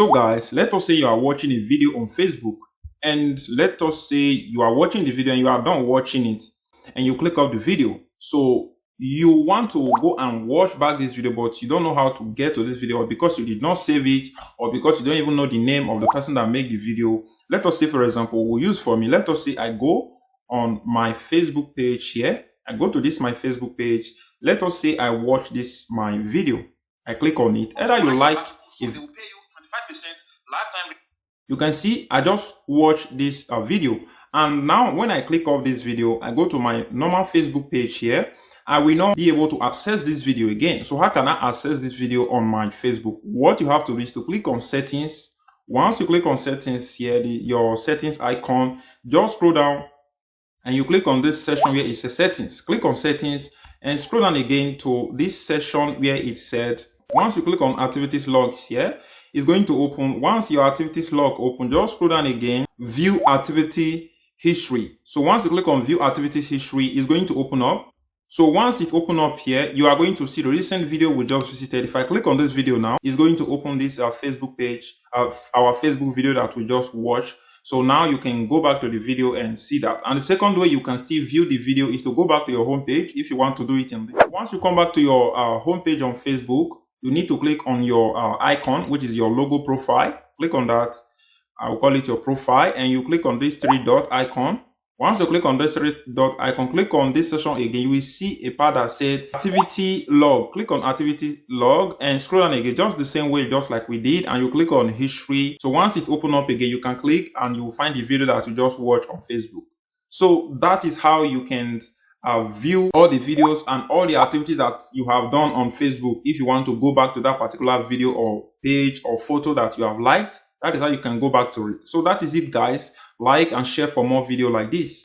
So guys, let us say you are watching a video on Facebook, and let us say you are watching the video and you are done watching it and you click off the video. So you want to go and watch back this video, but you don't know how to get to this video, because you did not save it, or because you don't even know the name of the person that made the video. Let us say, for example, we'll use for me. Let us say I go on my Facebook page here. I go to this my Facebook page. Let us say I watch this my video. I click on it. Either you like, if they will pay you 25% lifetime. You can see I just watched this video, and now when I click off this video, I go to my normal Facebook page here. I will not be able to access this video again. So how can I access this video on my Facebook? What you have to do is to click on settings. Once you click on settings here, your settings icon, just scroll down and you click on this section where it says settings. Click on settings and scroll down again to this section where it said, once you click on activities logs here, it's going to open. Once your activities log open, just scroll down again, view activity history. So once you click on view activities history, it's going to open up. So once it open up here, you are going to see the recent video we just visited. If I click on this video now, it's going to open this Facebook page, our Facebook video that we just watched. So now you can go back to the video and see that. And the second way you can still view the video is to go back to your home page if you want to do it. Once you come back to your home page on Facebook, you need to click on your icon, which is your logo profile. Click on that. I will call it your profile, and you click on this three dot icon. Once you click on this three dot icon, click on this section again. You will see a part that said activity log. Click on activity log and scroll down again, just the same way, just like we did, and you click on history. So once it open up again, you can click and you will find the video that you just watched on Facebook. So that is how you can view all the videos and all the activities that you have done on Facebook. If you want to go back to that particular video or page or photo that you have liked, that is how you can go back to it. So that is it, guys. Like and share for more video like this.